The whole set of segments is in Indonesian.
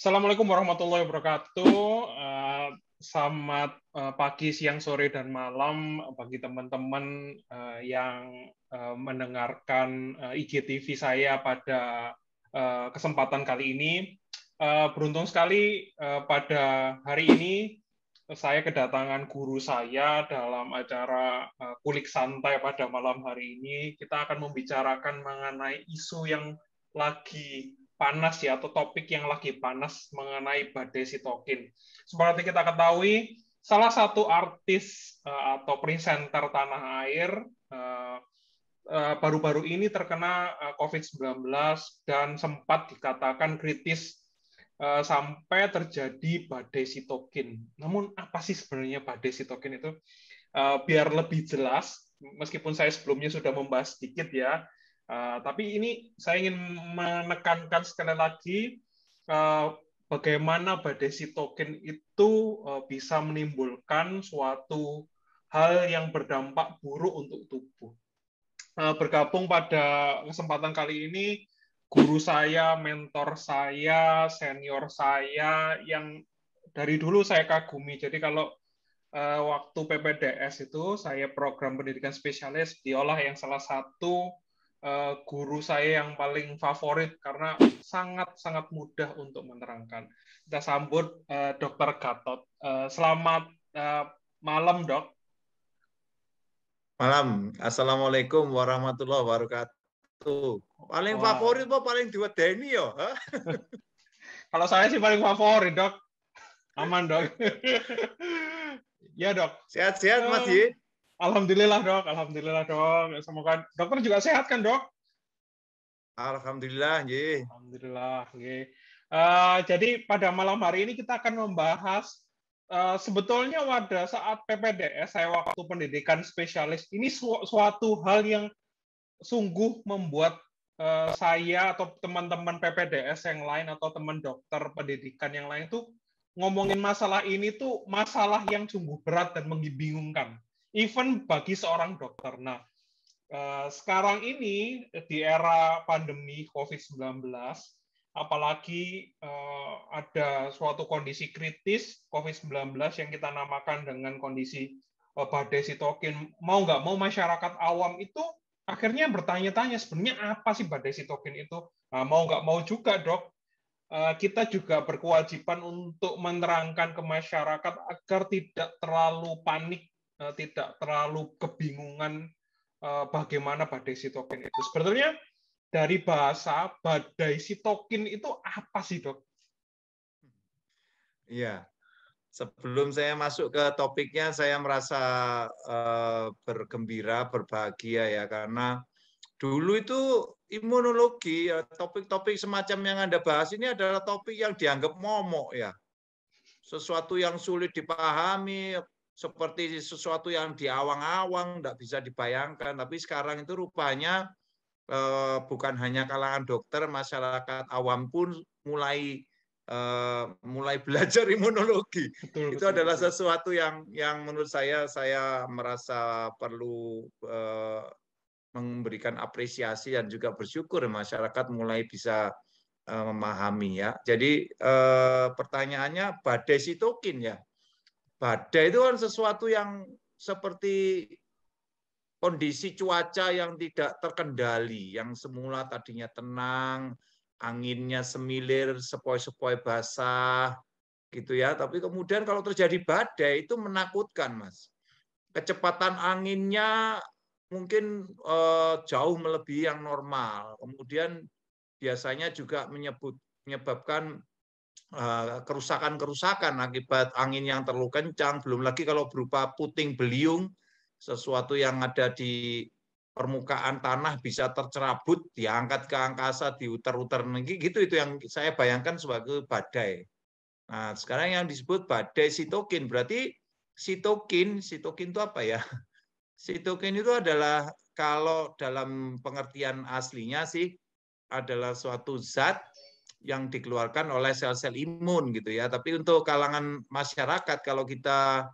Assalamualaikum warahmatullahi wabarakatuh. Selamat pagi, siang, sore, dan malam bagi teman-teman yang mendengarkan IGTV saya pada kesempatan kali ini. Beruntung sekali pada hari ini saya kedatangan guru saya dalam acara Kulik Santai pada malam hari ini. Kita akan membicarakan mengenai isu yang lagi panas ya, atau topik yang lagi panas mengenai badai sitokin. Seperti kita ketahui, salah satu artis atau presenter tanah air baru-baru ini terkena COVID-19 dan sempat dikatakan kritis sampai terjadi badai sitokin. Namun apa sih sebenarnya badai sitokin itu? Biar lebih jelas, meskipun saya sebelumnya sudah membahas sedikit ya, tapi ini saya ingin menekankan sekali lagi bagaimana badai sitokin itu bisa menimbulkan suatu hal yang berdampak buruk untuk tubuh. Bergabung pada kesempatan kali ini guru saya, mentor saya, senior saya yang dari dulu saya kagumi. Jadi kalau waktu PPDS itu saya program pendidikan spesialis, diolah yang salah satu guru saya yang paling favorit karena sangat-sangat mudah untuk menerangkan. Kita sambut Dr. Gatot. Selamat malam, Dok. Malam. Assalamualaikum warahmatullahi wabarakatuh. Paling favorit apa paling diwedeni ya? Kalau saya sih paling favorit, Dok. Aman, Dok. Ya, Dok. Sehat-sehat, Mas Yi? Alhamdulillah, Dok. Alhamdulillah, Dok. Semoga dokter juga sehat kan, Dok? Alhamdulillah, Yi. Alhamdulillah, Yi. Jadi pada malam hari ini kita akan membahas sebetulnya pada saat PPDS, saya waktu pendidikan spesialis, ini suatu hal yang sungguh membuat saya atau teman-teman PPDS yang lain atau teman dokter pendidikan yang lain itu ngomongin masalah ini tuh masalah yang sungguh berat dan membingungkan, even bagi seorang dokter. Nah, sekarang ini di era pandemi COVID-19, apalagi ada suatu kondisi kritis COVID-19 yang kita namakan dengan kondisi badai sitokin, mau nggak mau masyarakat awam itu akhirnya bertanya-tanya sebenarnya apa sih badai sitokin itu. Nah, mau nggak mau juga, Dok, kita juga berkewajiban untuk menerangkan ke masyarakat agar tidak terlalu panik, tidak terlalu kebingungan bagaimana badai sitokin itu. Sebetulnya dari bahasa badai sitokin itu apa sih, Dok? Iya. Sebelum saya masuk ke topiknya, saya merasa bergembira, berbahagia ya, karena dulu itu imunologi, topik-topik semacam yang Anda bahas ini adalah topik yang dianggap momok ya. Sesuatu yang sulit dipahami, seperti sesuatu yang diawang-awang, tidak bisa dibayangkan. Tapi sekarang itu rupanya bukan hanya kalangan dokter, masyarakat awam pun mulai belajar imunologi. Betul, Itu adalah sesuatu yang menurut saya merasa perlu memberikan apresiasi dan juga bersyukur masyarakat mulai bisa memahami ya. Jadi pertanyaannya badai sitokin ya. Badai itu kan sesuatu yang seperti kondisi cuaca yang tidak terkendali, yang semula tadinya tenang, anginnya semilir, sepoi-sepoi basah, gitu ya. Tapi kemudian kalau terjadi badai itu menakutkan, Mas. Kecepatan anginnya mungkin jauh melebihi yang normal. Kemudian biasanya juga menyebabkan kerusakan-kerusakan akibat angin yang terlalu kencang. Belum lagi kalau berupa puting beliung, sesuatu yang ada di permukaan tanah bisa tercerabut, diangkat ke angkasa, diuter-uter, gitu. Itu yang saya bayangkan sebagai badai. Nah, sekarang yang disebut badai sitokin, berarti sitokin itu apa ya? Sitokin itu adalah, kalau dalam pengertian aslinya sih, adalah suatu zat yang dikeluarkan oleh sel-sel imun gitu ya. Tapi untuk kalangan masyarakat, kalau kita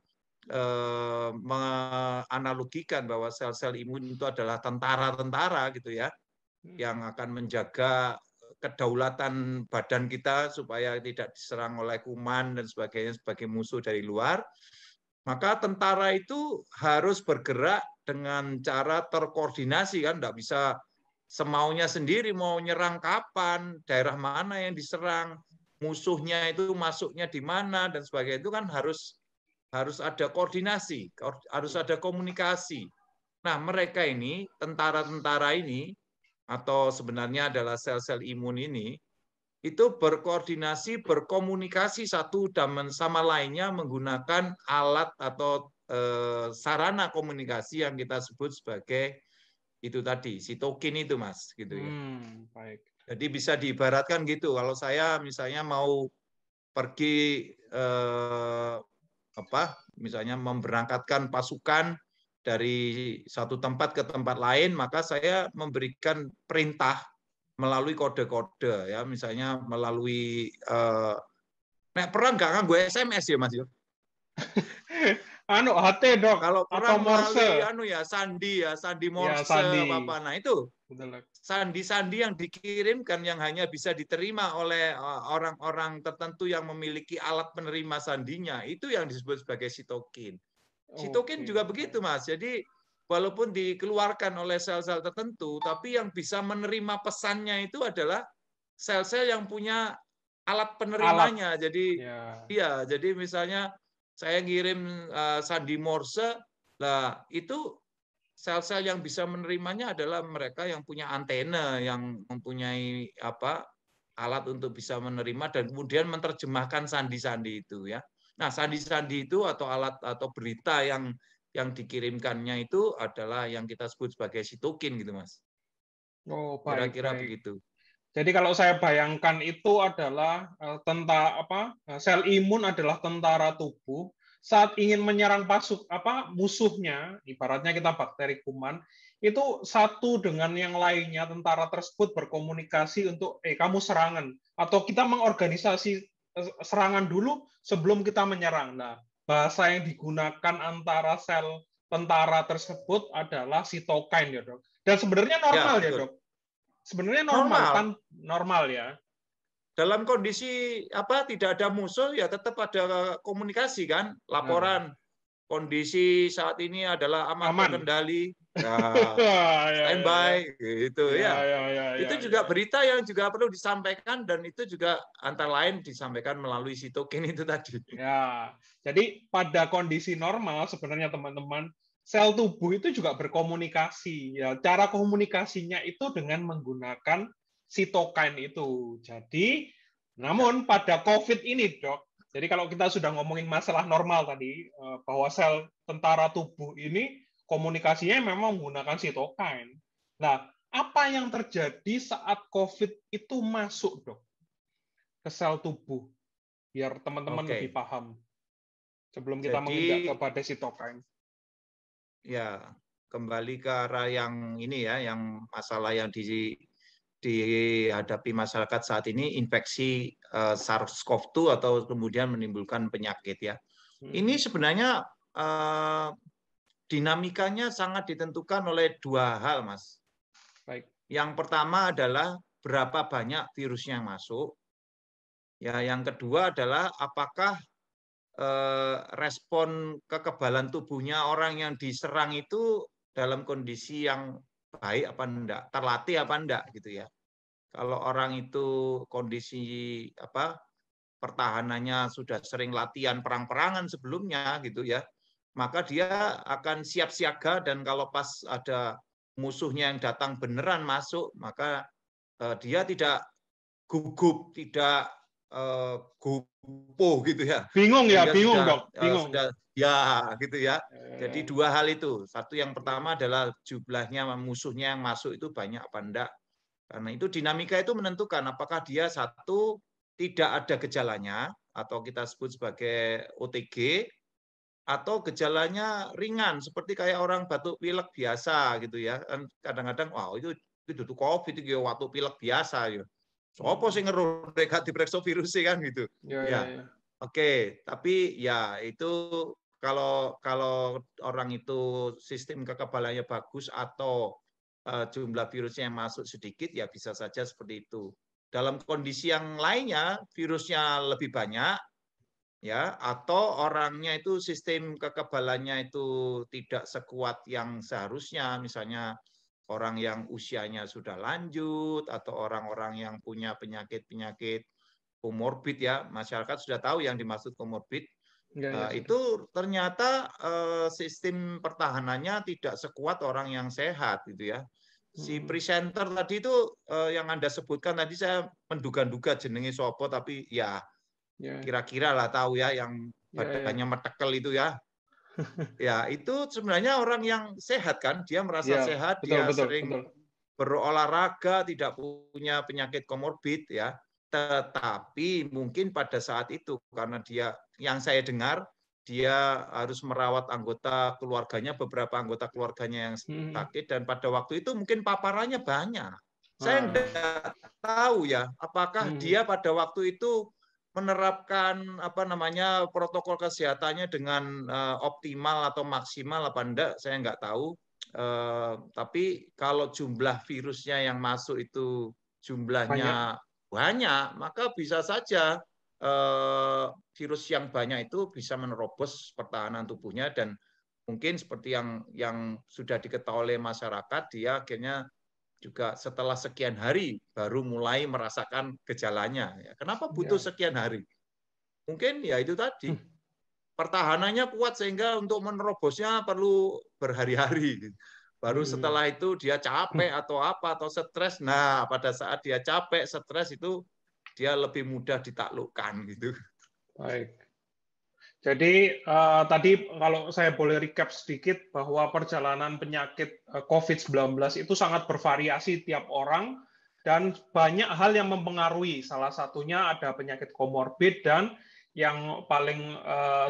menganalogikan bahwa sel-sel imun itu adalah tentara-tentara gitu ya, yang akan menjaga kedaulatan badan kita supaya tidak diserang oleh kuman dan sebagainya sebagai musuh dari luar, maka tentara itu harus bergerak dengan cara terkoordinasi kan, nggak bisa semaunya sendiri mau nyerang kapan, daerah mana yang diserang, musuhnya itu masuknya di mana dan sebagainya itu kan harus ada koordinasi, harus ada komunikasi. Nah, mereka ini, tentara-tentara ini, atau sebenarnya adalah sel-sel imun ini, itu berkoordinasi, berkomunikasi satu sama lainnya menggunakan alat atau sarana komunikasi yang kita sebut sebagai itu tadi, sitokin itu, Mas, gitu ya. Baik. Jadi bisa diibaratkan gitu, kalau saya misalnya mau pergi misalnya memberangkatkan pasukan dari satu tempat ke tempat lain, maka saya memberikan perintah melalui kode-kode ya, misalnya melalui nek perang nggak nganggo SMS ya Mas yo. Anu HT dok Kalau atau perang melalui Morse. sandi sandi Ya Morse sandi. apa. Nah itu Betul. sandi-sandi yang dikirimkan yang hanya bisa diterima oleh orang-orang tertentu yang memiliki alat penerima sandinya, itu yang disebut sebagai sitokin. Sitokin Oke. juga begitu, Mas. Jadi walaupun dikeluarkan oleh sel-sel tertentu, tapi yang bisa menerima pesannya itu adalah sel-sel yang punya alat Alat. penerimanya. Jadi Ya. iya, jadi misalnya saya ngirim sandi Morse, lah itu sel-sel yang bisa menerimanya adalah mereka yang punya antena, yang mempunyai alat untuk bisa menerima dan kemudian menerjemahkan sandi-sandi itu ya. Nah, sandi-sandi itu atau alat atau berita yang dikirimkannya itu adalah yang kita sebut sebagai sitokin gitu, Mas. Oh baik Kira-kira baik. begitu. Jadi kalau saya bayangkan itu adalah sel imun adalah tentara tubuh saat ingin menyerang musuhnya, ibaratnya kita bakteri kuman, itu satu dengan yang lainnya tentara tersebut berkomunikasi untuk kamu serangan atau kita mengorganisasi serangan dulu sebelum kita menyerang. Nah, bahasa yang digunakan antara sel tentara tersebut adalah sitokin ya, Dok. Dan sebenarnya Ya, normal ya, betul. Dok. Sebenarnya normal kan, Normal. normal ya. Dalam kondisi tidak ada musuh ya tetap ada komunikasi kan, Nah, laporan kondisi saat ini adalah aman aman. terkendali. Ya, Ya, ya, ya. standby gitu Ya, ya. ya, ya, ya, Itu ya. juga berita yang juga perlu disampaikan dan itu juga antara lain disampaikan melalui sitokin itu tadi. Ya, jadi pada kondisi normal sebenarnya teman-teman, sel tubuh itu juga berkomunikasi. Ya, cara komunikasinya itu dengan menggunakan sitokin itu. Jadi, Ya, namun pada COVID ini, Dok, jadi kalau kita sudah ngomongin masalah normal tadi, bahwa sel tentara tubuh ini komunikasinya memang menggunakan sitokin. Nah, apa yang terjadi saat COVID itu masuk, Dok, ke sel tubuh? Biar teman-teman lebih oke. paham sebelum kita Jadi menginjak kepada sitokin. ya kembali ke arah yang ini ya, yang masalah yang dihadapi masyarakat saat ini infeksi SARS-CoV-2 atau kemudian menimbulkan penyakit ya. Ini sebenarnya dinamikanya sangat ditentukan oleh dua hal, Mas. Baik. Yang pertama adalah berapa banyak virusnya yang masuk. Ya, yang kedua adalah apakah respon kekebalan tubuhnya orang yang diserang itu dalam kondisi yang baik apa enggak, terlatih apa enggak gitu ya. Kalau orang itu kondisi pertahanannya sudah sering latihan perang-perangan sebelumnya gitu ya, maka dia akan siap siaga dan kalau pas ada musuhnya yang datang beneran masuk, maka dia tidak gugup, tidak gupuh gitu ya, Bingung ya, sehingga bingung sudah dok, bingung. sudah ya gitu ya. Jadi dua hal itu. Satu yang pertama adalah jumlahnya musuhnya yang masuk itu banyak apa enggak. Karena itu dinamika itu menentukan apakah dia satu tidak ada gejalanya atau kita sebut sebagai OTG atau gejalanya ringan seperti kayak orang batuk pilek biasa gitu ya. Kadang-kadang itu COVID itu waktu pilek biasa ya. Sopo sing ngeruh negatif virus kan gitu. Ya, ya, Ya. ya. Oke, tapi ya itu kalau kalau orang itu sistem kekebalannya bagus atau jumlah virusnya yang masuk sedikit ya bisa saja seperti itu. dalam kondisi yang lainnya virusnya lebih banyak, ya, atau orangnya itu sistem kekebalannya itu tidak sekuat yang seharusnya, misalnya orang yang usianya sudah lanjut atau orang-orang yang punya penyakit-penyakit komorbid, ya, masyarakat sudah tahu yang dimaksud komorbid. Ya, sudah. Itu ternyata sistem pertahanannya tidak sekuat orang yang sehat, gitu ya. Si presenter tadi itu yang Anda sebutkan tadi, saya menduga-duga jenenge sopo, tapi ya kira-kira lah tahu ya, yang badannya metekel itu ya. Ya, itu sebenarnya orang yang sehat kan, dia merasa sehat, betul, dia betul, sering betul. berolahraga, tidak punya penyakit komorbid, ya. Tetapi mungkin pada saat itu karena dia, yang saya dengar, dia harus merawat anggota keluarganya, beberapa anggota keluarganya yang sakit, dan pada waktu itu mungkin paparannya banyak. Saya nggak tahu ya, apakah dia pada waktu itu menerapkan protokol kesehatannya dengan optimal atau maksimal apa enggak, saya nggak tahu. Tapi kalau jumlah virusnya yang masuk itu jumlahnya banyak, maka bisa saja virus yang banyak itu bisa menerobos pertahanan tubuhnya, dan mungkin seperti yang sudah diketahui oleh masyarakat, dia akhirnya juga setelah sekian hari baru mulai merasakan gejalanya. Kenapa butuh sekian hari? Mungkin ya itu tadi, pertahanannya kuat sehingga untuk menerobosnya perlu berhari-hari. Baru setelah itu dia capek atau apa, atau stres. Nah, pada saat dia capek, stres itu dia lebih mudah ditaklukkan gitu. Baik. Jadi tadi kalau saya boleh recap sedikit bahwa perjalanan penyakit COVID-19 itu sangat bervariasi tiap orang dan banyak hal yang mempengaruhi. Salah satunya ada penyakit komorbid, dan yang paling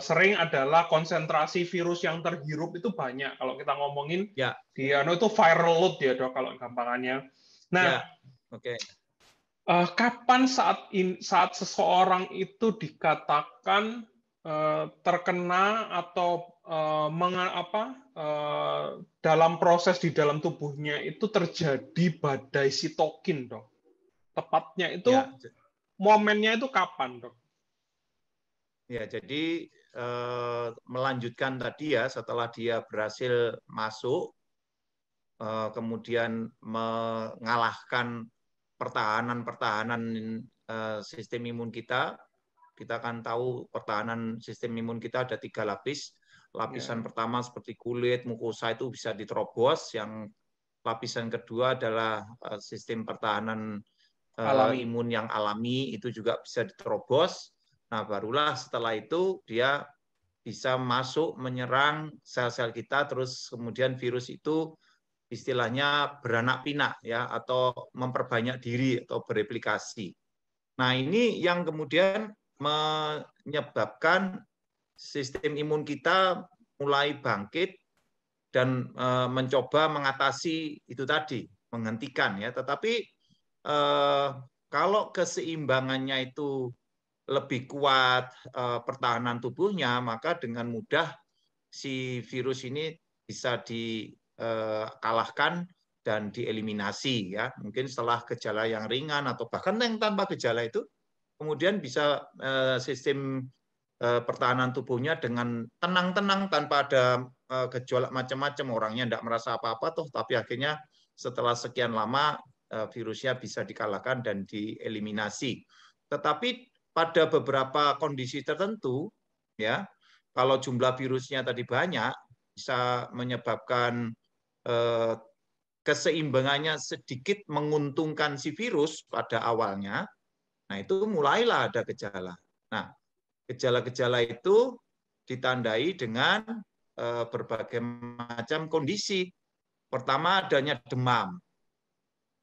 sering adalah konsentrasi virus yang terhirup itu banyak. Kalau kita ngomongin itu viral load ya, Dok, kalau gampangannya. Nah, kapan saat seseorang itu dikatakan terkena atau dalam proses di dalam tubuhnya itu terjadi badai sitokin, Dok? Tepatnya itu momennya itu kapan, Dok? Ya, jadi melanjutkan tadi ya, setelah dia berhasil masuk, kemudian mengalahkan pertahanan sistem imun kita. Kita kan tahu pertahanan sistem imun kita ada 3 lapis. Lapisan pertama seperti kulit, mukosa itu bisa diterobos. Yang lapisan kedua adalah sistem pertahanan imun yang alami, itu juga bisa diterobos. Nah, barulah setelah itu dia bisa masuk menyerang sel-sel kita, terus kemudian virus itu istilahnya beranak pinak ya, atau memperbanyak diri atau bereplikasi. Nah, ini yang kemudian menyebabkan sistem imun kita mulai bangkit dan mencoba mengatasi itu tadi, menghentikan ya. Tetapi kalau keseimbangannya itu lebih kuat pertahanan tubuhnya, maka dengan mudah si virus ini bisa dikalahkan dan dieliminasi ya. Mungkin setelah gejala yang ringan atau bahkan yang tanpa gejala itu, kemudian bisa sistem pertahanan tubuhnya dengan tenang-tenang tanpa ada gejolak macam-macam, orangnya tidak merasa apa-apa toh, tapi akhirnya setelah sekian lama virusnya bisa dikalahkan dan dieliminasi. Tetapi pada beberapa kondisi tertentu ya, kalau jumlah virusnya tadi banyak, bisa menyebabkan keseimbangannya sedikit menguntungkan si virus pada awalnya. Nah, itu mulailah ada gejala. Nah, gejala-gejala itu ditandai dengan berbagai macam kondisi. Pertama, adanya demam.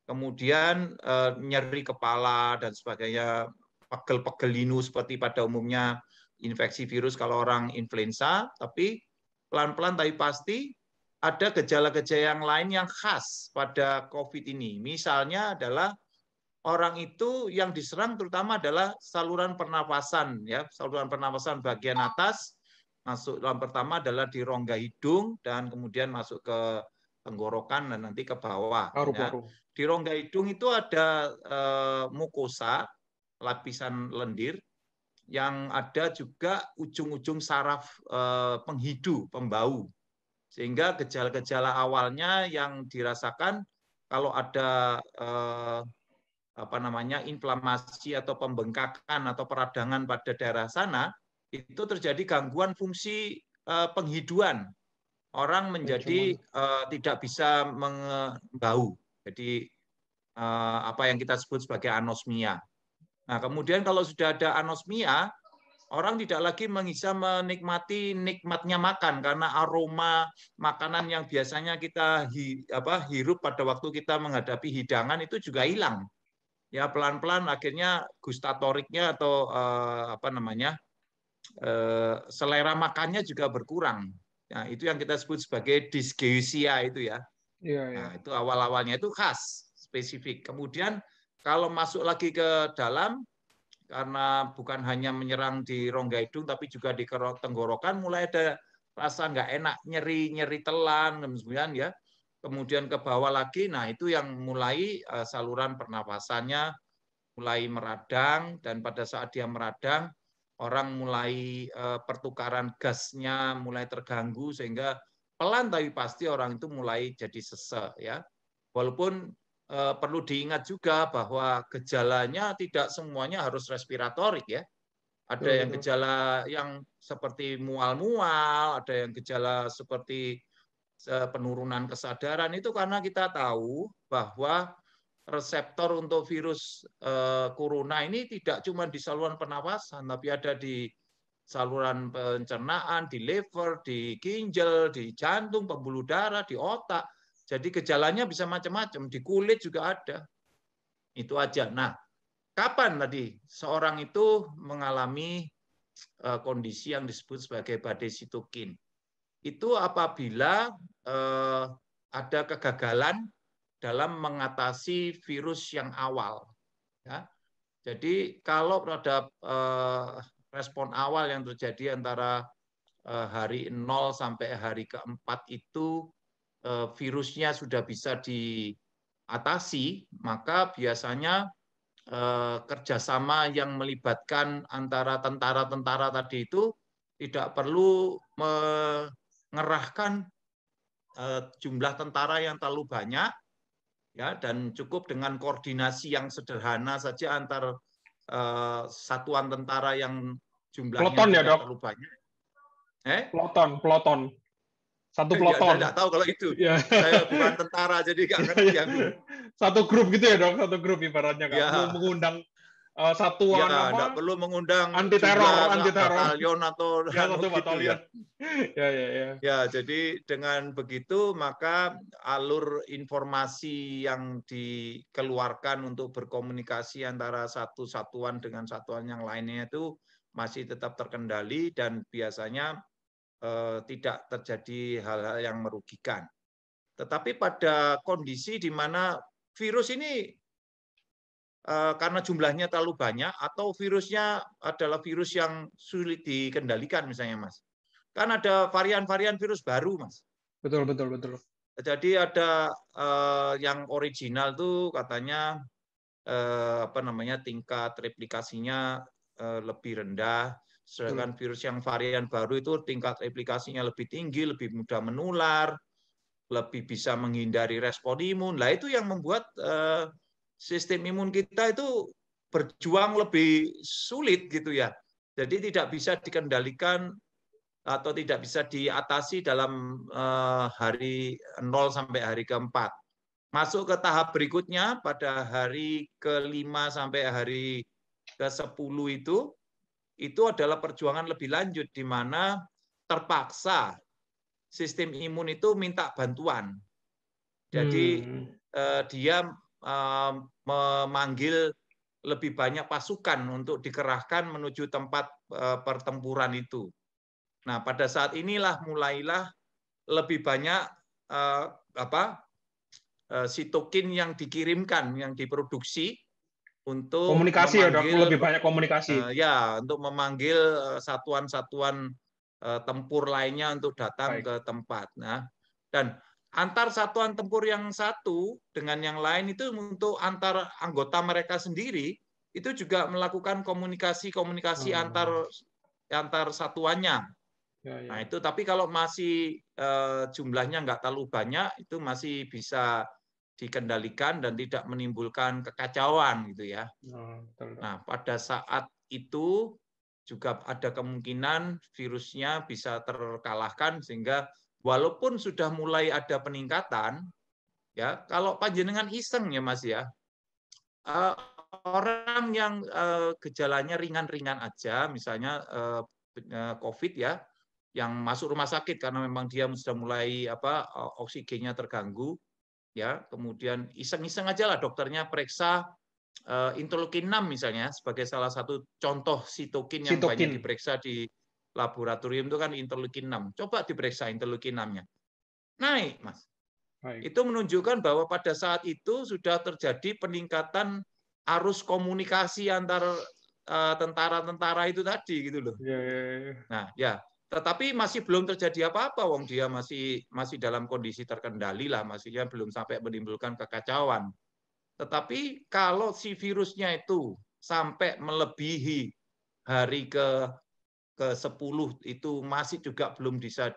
Kemudian nyeri kepala dan sebagainya, pegel-pegel linu seperti pada umumnya infeksi virus kalau orang influenza, tapi pelan-pelan tapi pasti ada gejala-gejala yang lain yang khas pada COVID ini. Misalnya adalah orang itu yang diserang terutama adalah saluran pernapasan ya, saluran pernapasan bagian atas. Masuk dalam pertama adalah di rongga hidung dan kemudian masuk ke tenggorokan dan nanti ke bawah. Ya. Paru-paru. Di rongga hidung itu ada mukosa, lapisan lendir, yang ada juga ujung-ujung saraf penghidu, pembau. Sehingga gejala-gejala awalnya yang dirasakan kalau ada inflamasi atau pembengkakan atau peradangan pada daerah sana, itu terjadi gangguan fungsi penghiduan. Orang menjadi tidak bisa membau. Jadi apa yang kita sebut sebagai anosmia. Nah, kemudian kalau sudah ada anosmia, orang tidak lagi bisa menikmati nikmatnya makan karena aroma makanan yang biasanya kita hirup pada waktu kita menghadapi hidangan itu juga hilang. Ya, pelan-pelan akhirnya gustatoriknya atau selera makannya juga berkurang. Nah, itu yang kita sebut sebagai dysgeusia itu ya. Nah, itu awal-awalnya itu khas, spesifik. Kemudian kalau masuk lagi ke dalam, karena bukan hanya menyerang di rongga hidung, tapi juga di tenggorokan, mulai ada rasa nggak enak, nyeri telan, kemudian ya, kemudian ke bawah lagi. Nah, itu yang mulai saluran pernapasannya mulai meradang, dan pada saat dia meradang, orang mulai pertukaran gasnya mulai terganggu, sehingga pelan tapi pasti orang itu mulai jadi sesek ya. Walaupun perlu diingat juga bahwa gejalanya tidak semuanya harus respiratorik ya. Ada yang gejala yang seperti mual-mual, ada yang gejala seperti penurunan kesadaran, itu karena kita tahu bahwa reseptor untuk virus corona ini tidak cuma di saluran pernapasan, tapi ada di saluran pencernaan, di liver, di ginjal, di jantung, pembuluh darah, di otak. Jadi gejalanya bisa macam-macam, di kulit juga ada. Itu aja. Nah, kapan tadi seorang itu mengalami kondisi yang disebut sebagai badai sitokin? Itu apabila ada kegagalan dalam mengatasi virus yang awal. Ya. Jadi kalau terhadap respon awal yang terjadi antara hari 0 sampai hari keempat itu virusnya sudah bisa diatasi, maka biasanya kerjasama yang melibatkan antara tentara-tentara tadi itu tidak perlu mengerahkan jumlah tentara yang terlalu banyak, ya, dan cukup dengan koordinasi yang sederhana saja antar satuan tentara yang jumlahnya Peloton ya, tidak Dok? terlalu banyak. Peloton. Satu Ya, saya peloton. tidak tahu kalau itu. Ya. Saya bukan tentara, jadi nggak ngerti aku. Satu grup gitu ya, Dok? Satu grup ibaratnya, Kak. Ya. Mengundang satuan ya, tidak perlu mengundang anti teror. batalion atau ya, satu gitu batalion. ya. Ya, jadi dengan begitu maka alur informasi yang dikeluarkan untuk berkomunikasi antara satu satuan dengan satuan yang lainnya itu masih tetap terkendali, dan biasanya tidak terjadi hal-hal yang merugikan. Tetapi pada kondisi di mana virus ini karena jumlahnya terlalu banyak, atau virusnya adalah virus yang sulit dikendalikan misalnya, Mas. Kan ada varian-varian virus baru, Mas. Betul. Jadi ada yang original tuh katanya tingkat replikasinya lebih rendah. Sedangkan virus yang varian baru itu tingkat replikasinya lebih tinggi, lebih mudah menular, lebih bisa menghindari respon imun. Nah, itu yang membuat sistem imun kita itu berjuang lebih sulit gitu ya. Jadi tidak bisa dikendalikan atau tidak bisa diatasi dalam hari 0 sampai hari keempat. Masuk ke tahap berikutnya pada hari ke-5 sampai hari ke-10 itu adalah perjuangan lebih lanjut, di mana terpaksa sistem imun itu minta bantuan. Jadi dia memanggil lebih banyak pasukan untuk dikerahkan menuju tempat pertempuran itu. Nah, pada saat inilah mulailah lebih banyak sitokin yang dikirimkan, yang diproduksi untuk komunikasi memanggil, ya, Dok? Lebih banyak komunikasi. Untuk memanggil satuan-satuan tempur lainnya untuk datang ke tempat. Nah, dan antar satuan tempur yang satu dengan yang lain itu untuk antar anggota mereka sendiri itu juga melakukan komunikasi antar satuannya. Nah itu tapi kalau masih jumlahnya nggak terlalu banyak itu masih bisa dikendalikan dan tidak menimbulkan kekacauan gitu ya. Nah pada saat itu juga ada kemungkinan virusnya bisa terkalahkan sehingga walaupun sudah mulai ada peningkatan, ya kalau panjenengan iseng ya Mas ya, orang yang gejalanya ringan-ringan aja, misalnya COVID ya, yang masuk rumah sakit karena memang dia sudah mulai oksigennya terganggu, ya kemudian iseng-iseng aja lah dokternya periksa interleukin 6 misalnya sebagai salah satu contoh sitokin yang banyak diperiksa di laboratorium itu kan interleukin 6. Coba diperiksa interleukin 6-nya. Naik, Mas. Baik. Itu menunjukkan bahwa pada saat itu sudah terjadi peningkatan arus komunikasi antar tentara-tentara itu tadi gitu loh. Nah, ya, tetapi masih belum terjadi apa-apa, wong dia masih dalam kondisi terkendali lah, maksudnya belum sampai menimbulkan kekacauan. Tetapi kalau si virusnya itu sampai melebihi hari ke-10 itu masih juga belum bisa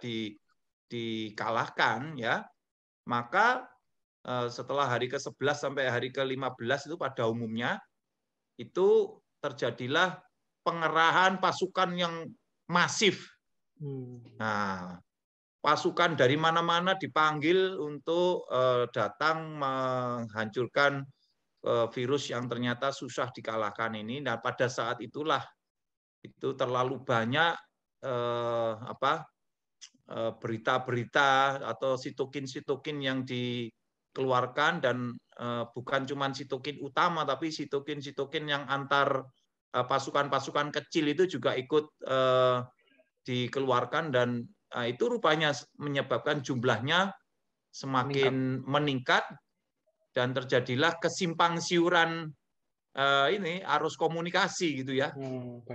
dikalahkan ya, maka setelah hari ke-11 sampai hari ke-15 itu pada umumnya itu terjadilah pengerahan pasukan yang masif. Nah, pasukan dari mana-mana dipanggil untuk datang menghancurkan virus yang ternyata susah dikalahkan ini. Nah, pada saat itulah itu terlalu banyak berita-berita atau sitokin-sitokin yang dikeluarkan dan bukan cuma sitokin utama tapi sitokin-sitokin yang antar pasukan-pasukan kecil itu juga ikut dikeluarkan dan itu rupanya menyebabkan jumlahnya semakin meningkat dan terjadilah kesimpang siuran ini arus komunikasi gitu ya.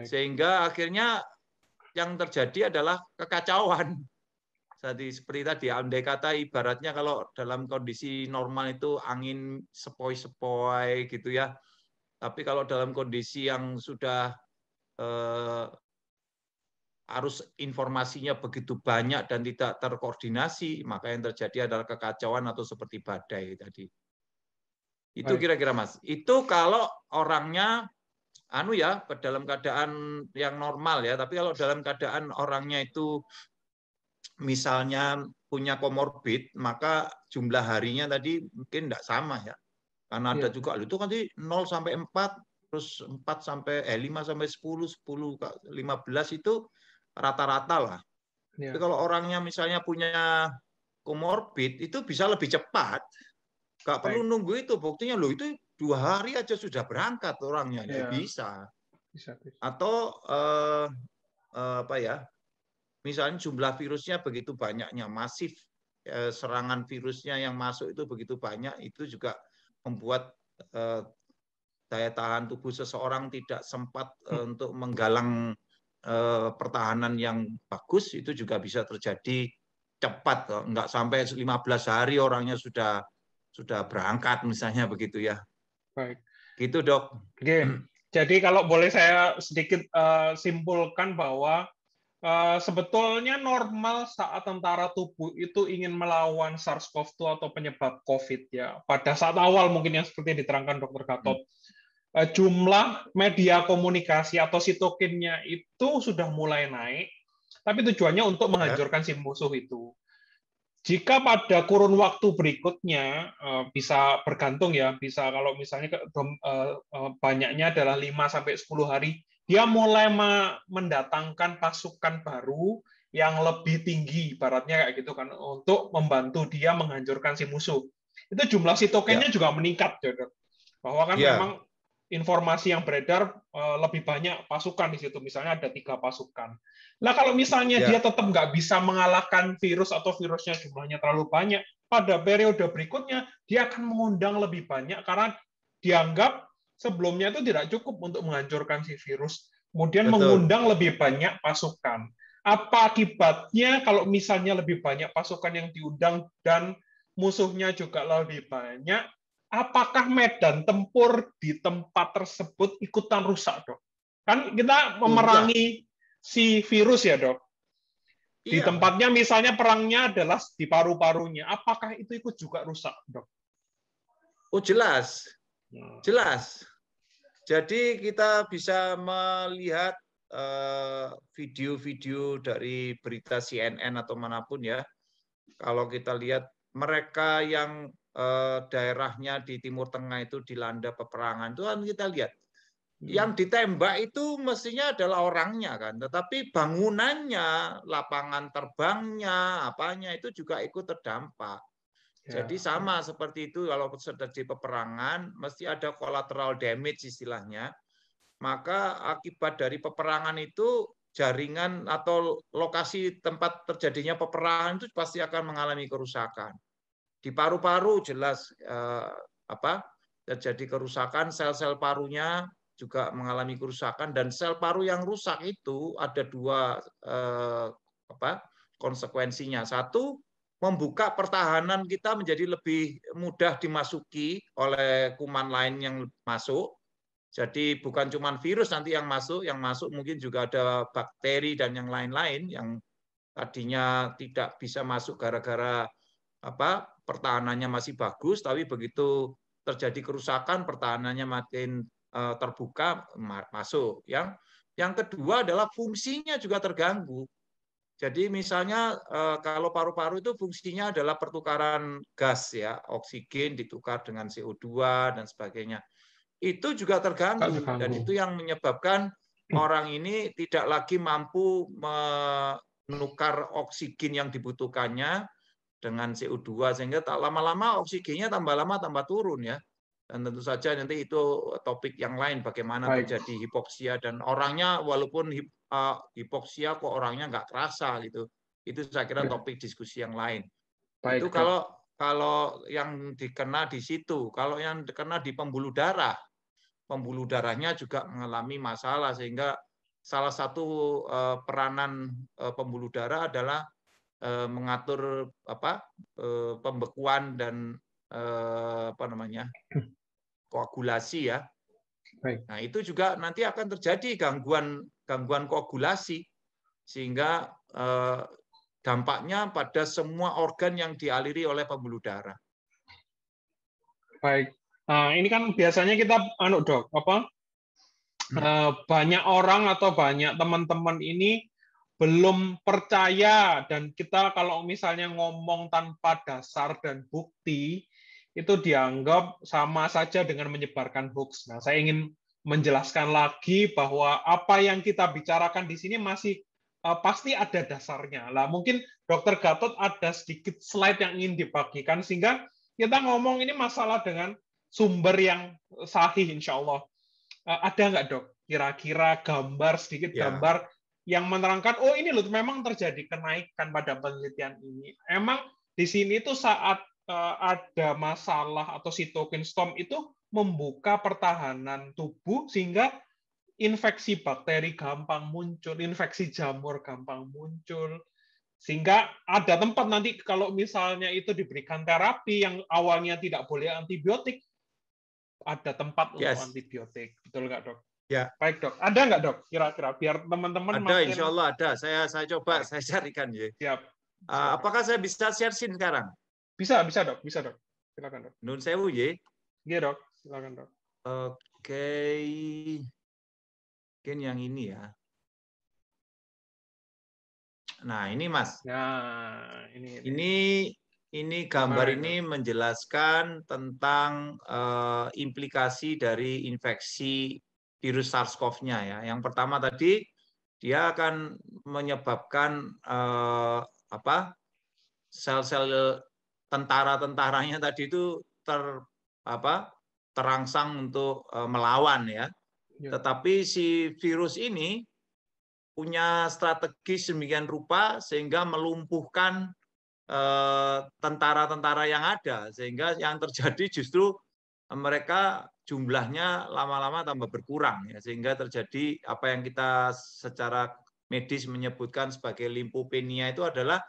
Sehingga akhirnya yang terjadi adalah kekacauan. Seperti tadi, andai kata ibaratnya kalau dalam kondisi normal itu angin sepoi-sepoi gitu ya. Tapi kalau dalam kondisi yang sudah arus informasinya begitu banyak dan tidak terkoordinasi, maka yang terjadi adalah kekacauan atau seperti badai tadi. Itu kira-kira Mas. Itu kalau orangnya dalam keadaan yang normal ya, tapi kalau dalam keadaan orangnya itu misalnya punya komorbid, maka jumlah harinya tadi mungkin tidak sama ya. Karena ada juga itu kan 0 sampai 4, terus 4 sampai 5 sampai 10, 10 15 itu rata-rata lah. Tapi kalau orangnya misalnya punya komorbid itu bisa lebih cepat. Nggak perlu nunggu itu, buktinya loh itu 2 hari aja sudah berangkat orangnya, bisa. Atau misalnya jumlah virusnya begitu banyaknya, masif serangan virusnya yang masuk itu begitu banyak, itu juga membuat daya tahan tubuh seseorang tidak sempat untuk menggalang pertahanan yang bagus, itu juga bisa terjadi cepat, nggak sampai 15 hari orangnya sudah berangkat misalnya begitu ya. Baik. Gitu Dok. Oke. Jadi kalau boleh saya sedikit simpulkan bahwa sebetulnya normal saat tentara tubuh itu ingin melawan SARS-CoV-2 atau penyebab COVID ya. Pada saat awal mungkin yang seperti yang diterangkan Dr. Gatot, jumlah media komunikasi atau sitokinnya itu sudah mulai naik, tapi tujuannya untuk menghancurkan si musuh itu. Jika pada kurun waktu berikutnya bisa bergantung ya, bisa kalau misalnya banyaknya adalah 5-10 hari, dia mulai mendatangkan pasukan baru yang lebih tinggi, ibaratnya kayak gitu kan, untuk membantu dia menghancurkan si musuh. Itu jumlah sitokinnya juga meningkat, Dok. Bahwa kan memang informasi yang beredar lebih banyak pasukan di situ, misalnya ada 3 pasukan. Nah kalau misalnya dia tetap nggak bisa mengalahkan virus atau virusnya jumlahnya terlalu banyak, pada periode berikutnya dia akan mengundang lebih banyak karena dianggap sebelumnya itu tidak cukup untuk menghancurkan si virus, kemudian mengundang lebih banyak pasukan. Apa akibatnya kalau misalnya lebih banyak pasukan yang diundang dan musuhnya juga lebih banyak, apakah medan tempur di tempat tersebut ikutan rusak, Dok? Kan kita Oh iya, memerangi si virus ya, Dok. Di iya. tempatnya misalnya perangnya adalah di paru-parunya, apakah itu ikut juga rusak, Dok? Oh jelas, Hmm. jelas. Jadi kita bisa melihat video-video dari berita CNN atau manapun ya. Kalau kita lihat mereka yang daerahnya di Timur Tengah itu dilanda peperangan, itu kan kita lihat yang ditembak itu mestinya adalah orangnya kan, tetapi bangunannya, lapangan terbangnya, apanya itu juga ikut terdampak. Jadi Ya, sama seperti itu kalau terjadi peperangan, mesti ada collateral damage istilahnya. Maka akibat dari peperangan itu jaringan atau lokasi tempat terjadinya peperangan itu pasti akan mengalami kerusakan. Di paru-paru jelas terjadi kerusakan, sel-sel parunya juga mengalami kerusakan, dan sel paru yang rusak itu ada dua konsekuensinya. Satu, membuka pertahanan kita menjadi lebih mudah dimasuki oleh kuman lain yang masuk. Jadi bukan cuma virus nanti yang masuk mungkin juga ada bakteri dan yang lain-lain yang tadinya tidak bisa masuk gara-gara pertahanannya masih bagus, tapi begitu terjadi kerusakan pertahanannya makin terbuka masuk. Yang kedua adalah fungsinya juga terganggu. Jadi misalnya kalau paru-paru itu fungsinya adalah pertukaran gas ya, oksigen ditukar dengan CO2 dan sebagainya. Itu juga Kak terganggu dan itu terganggu. yang menyebabkan orang ini tidak lagi mampu menukar oksigen yang dibutuhkannya dengan CO2 sehingga lama-lama oksigennya tambah lama tambah turun ya. Dan tentu saja nanti itu topik yang lain bagaimana Baik, terjadi hipoksia dan orangnya walaupun hipoksia kok orangnya nggak kerasa gitu. Itu saya kira ya, topik diskusi yang lain. Itu baik, Dok. kalau kalau yang dikena di situ, kalau yang dikena di pembuluh darahnya juga mengalami masalah sehingga salah satu peranan pembuluh darah adalah mengatur pembekuan dan koagulasi ya. Baik. Nah, itu juga nanti akan terjadi gangguan koagulasi sehingga dampaknya pada semua organ yang dialiri oleh pembuluh darah. Baik. Nah, ini kan biasanya kita, Dok, banyak orang atau banyak teman-teman ini belum percaya, dan kita kalau misalnya ngomong tanpa dasar dan bukti, itu dianggap sama saja dengan menyebarkan hoax. Nah, saya ingin menjelaskan lagi bahwa apa yang kita bicarakan di sini masih pasti ada dasarnya. Lah, mungkin Dokter Gatot ada sedikit slide yang ingin dibagikan sehingga kita ngomong ini masalah dengan sumber yang sahih, insya Allah. Ada nggak, Dok? Kira-kira gambar, sedikit Ya, gambar yang menerangkan, oh ini loh memang terjadi kenaikan pada penelitian ini. Emang di sini tuh saat ada masalah atau sitokin storm itu membuka pertahanan tubuh sehingga infeksi bakteri gampang muncul, infeksi jamur gampang muncul. Sehingga ada tempat nanti kalau misalnya itu diberikan terapi yang awalnya tidak boleh antibiotik, ada tempat untuk yes, antibiotik. Betul nggak, Dok? ya. Baik, Dok. Ada nggak, Dok? Kira-kira biar teman-teman Ada, insya makin Allah ada. Saya coba baik. saya carikan ya. Siap. Silakan. Apakah saya bisa share scene sekarang? Bisa, bisa, Dok. Bisa, Dok. Silakan, Dok. Nun sewu ya. Iya, Dok. Silakan, Dok. Oke, mungkin yang ini ya. Nah, ini Mas. Nah, ini. Ini Gimana gambar itu? ini menjelaskan tentang implikasi dari infeksi virus SARS-CoV-nya ya. Yang pertama tadi dia akan menyebabkan sel-sel tentara-tentaranya tadi itu terangsang untuk melawan ya. Ya. Tetapi si virus ini punya strategi sedemikian rupa sehingga melumpuhkan tentara-tentara yang ada, sehingga yang terjadi justru mereka jumlahnya lama-lama tambah berkurang ya, sehingga terjadi apa yang kita secara medis menyebutkan sebagai limfopenia, itu adalah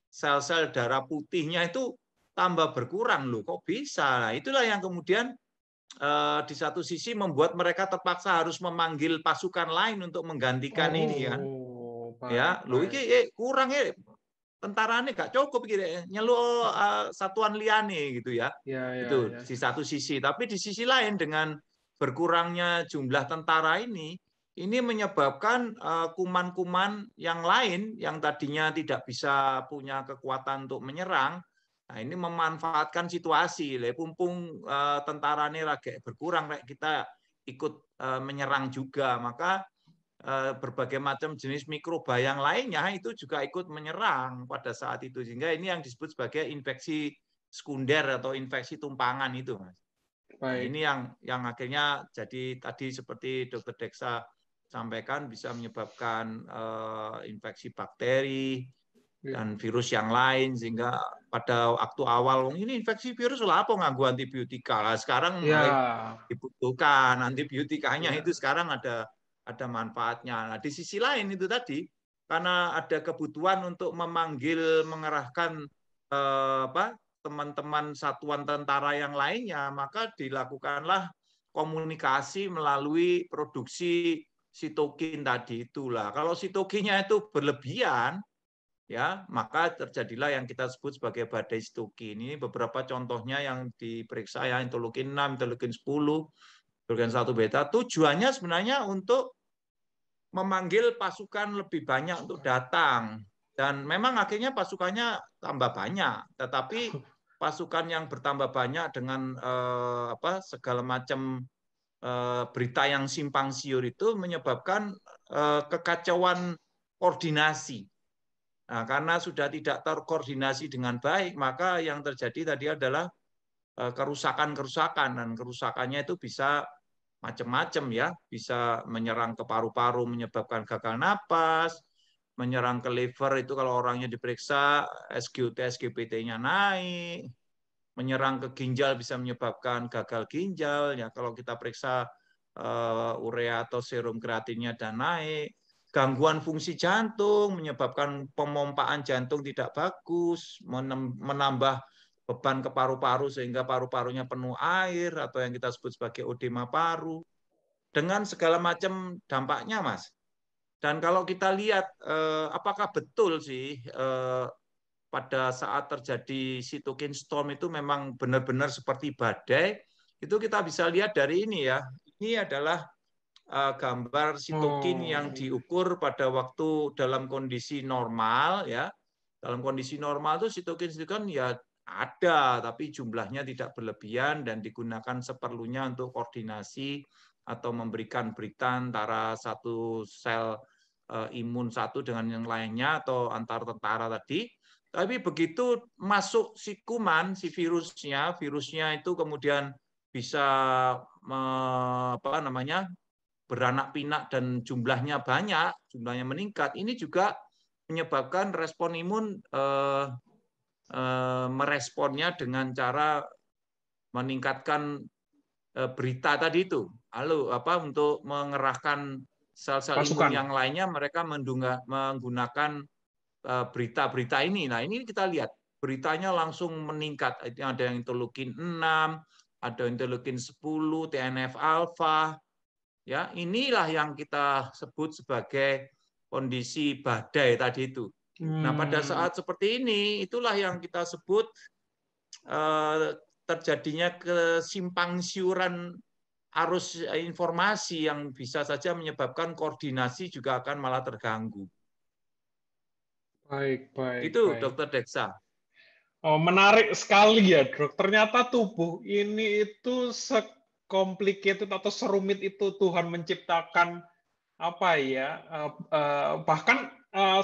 sel-sel darah putihnya itu tambah berkurang loh, kok bisa? Nah, itulah yang kemudian di satu sisi membuat mereka terpaksa harus memanggil pasukan lain untuk menggantikan ini kan. Oh, Ya, baik, lho baik. iki kurang tentarane gak cukup iki nyeluk satuan liane gitu ya. Ya, ya, Itu ya. di satu sisi, tapi di sisi lain dengan berkurangnya jumlah tentara ini menyebabkan kuman-kuman yang lain yang tadinya tidak bisa punya kekuatan untuk menyerang. Nah, ini memanfaatkan situasi, pumpung tentara ini lagi berkurang, kita ikut menyerang juga, maka berbagai macam jenis mikroba yang lainnya itu juga ikut menyerang pada saat itu, sehingga ini yang disebut sebagai infeksi sekunder atau infeksi tumpangan itu, Mas. Nah, Baik. ini yang akhirnya jadi tadi seperti Dr. Deksa sampaikan bisa menyebabkan infeksi bakteri dan virus yang lain, sehingga pada waktu awal ini infeksi virus lah apa nganggo antibiotika. Lah sekarang malah Ya, dibutuhkan antibiotikanya, itu ya. sekarang ada manfaatnya. Nah, di sisi lain itu tadi karena ada kebutuhan untuk mengerahkan teman-teman satuan tentara yang lainnya, maka dilakukanlah komunikasi melalui produksi sitokin tadi itulah. Kalau sitokinnya itu berlebihan, ya maka terjadilah yang kita sebut sebagai badai sitokin. Ini beberapa contohnya yang diperiksa ya, interleukin 6, interleukin 10, interleukin 1 beta. Tujuannya sebenarnya untuk memanggil pasukan lebih banyak untuk datang. Dan memang akhirnya pasukannya tambah banyak, tetapi pasukan yang bertambah banyak dengan segala macam berita yang simpang siur itu menyebabkan kekacauan koordinasi. Nah, karena sudah tidak terkoordinasi dengan baik, maka yang terjadi tadi adalah kerusakan-kerusakan, dan kerusakannya itu bisa macam-macam ya, bisa menyerang ke paru-paru menyebabkan gagal napas, menyerang ke liver itu kalau orangnya diperiksa SGOT, SGPT-nya naik, menyerang ke ginjal bisa menyebabkan gagal ginjal ya kalau kita periksa urea atau serum kreatinnya dan naik, gangguan fungsi jantung menyebabkan pemompaan jantung tidak bagus, menambah beban ke paru-paru sehingga paru-parunya penuh air atau yang kita sebut sebagai edema paru, dengan segala macam dampaknya, Mas. Dan kalau kita lihat apakah betul sih pada saat terjadi cytokine storm itu memang benar-benar seperti badai, itu kita bisa lihat dari ini ya. Ini adalah gambar sitokin yang diukur pada waktu dalam kondisi normal ya. Dalam kondisi normal itu sitokin ya ada, tapi jumlahnya tidak berlebihan dan digunakan seperlunya untuk koordinasi atau memberikan berita antara satu sel imun satu dengan yang lainnya atau antar tentara tadi. Tapi begitu masuk si kuman, si virusnya itu kemudian bisa beranak pinak dan jumlahnya banyak, jumlahnya meningkat. Ini juga menyebabkan respon imun meresponnya dengan cara meningkatkan berita tadi itu. Lalu untuk mengerahkan sel-sel imun yang lainnya, mereka menggunakan berita-berita ini. Nah, ini kita lihat beritanya langsung meningkat. Ada yang interleukin 6, ada interleukin 10, TNF alfa. Ya, inilah yang kita sebut sebagai kondisi badai tadi itu. Nah, pada saat seperti ini, itulah yang kita sebut terjadinya kesimpang siuran arus informasi yang bisa saja menyebabkan koordinasi juga akan malah terganggu. Baik, baik, Itu, baik. Dr. Deksa. Oh, menarik sekali ya, Dok. Ternyata tubuh ini itu complicated atau serumit itu Tuhan menciptakan apa ya, bahkan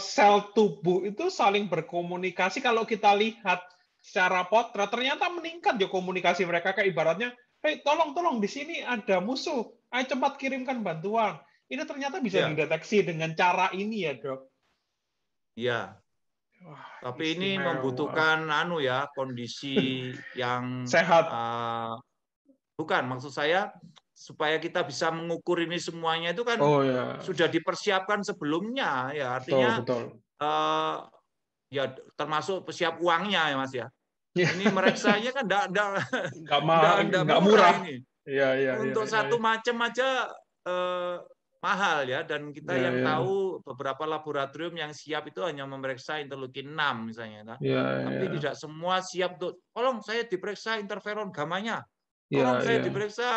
sel tubuh itu saling berkomunikasi. Kalau kita lihat secara potret ternyata meningkat ya komunikasi mereka, kayak ibaratnya, hey tolong di sini ada musuh, ayo cepat kirimkan bantuan. Ini ternyata bisa dideteksi dengan cara ini ya, Dok. Iya. Wah, Tapi ini istimewa. membutuhkan kondisi yang Sehat. bukan, maksud saya supaya kita bisa mengukur ini semuanya itu kan Ya, sudah dipersiapkan sebelumnya ya, betul, artinya betul. ya termasuk siap uangnya ya Mas ya. Ini mereksanya kan nggak murah murah. ini. Iya, iya, iya, Untuk iya, satu iya. macam aja mahal ya, dan kita Iya, yang iya. tahu beberapa laboratorium yang siap itu hanya memeriksa interleukin 6 misalnya, kan? Iya, Tapi iya. tidak semua siap tuh. Tolong saya diperiksa interferon gamanya. Iya, Tolong saya iya. diperiksa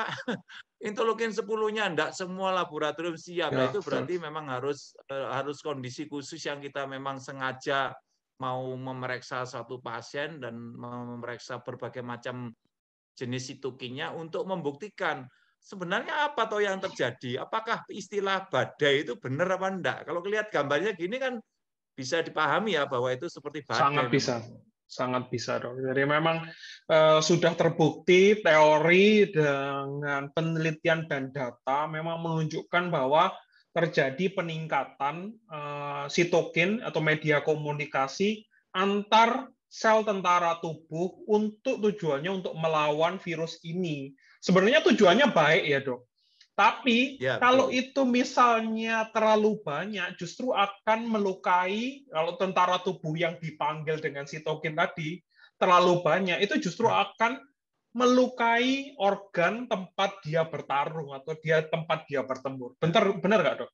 interleukin 10-nya. Enggak semua laboratorium siap. Nah, Ya, itu betul. berarti memang harus kondisi khusus yang kita memang sengaja mau memeriksa satu pasien dan memeriksa berbagai macam jenis sitokinnya untuk membuktikan sebenarnya apa toh yang terjadi. Apakah istilah badai itu benar apa enggak? Kalau lihat gambarnya gini kan bisa dipahami ya bahwa itu seperti badai Sangat memang. bisa. Sangat bisa, Dok. Jadi memang sudah terbukti teori dengan penelitian dan data memang menunjukkan bahwa terjadi peningkatan sitokin atau media komunikasi antar sel tentara tubuh untuk tujuannya untuk melawan virus ini. Sebenarnya tujuannya baik ya, Dok. Tapi Ya, kalau betul. itu misalnya terlalu banyak, justru akan melukai. Kalau tentara tubuh yang dipanggil dengan sitokin tadi terlalu banyak, itu justru akan melukai organ tempat dia bertarung atau tempat dia bertempur. Benar nggak, Dok?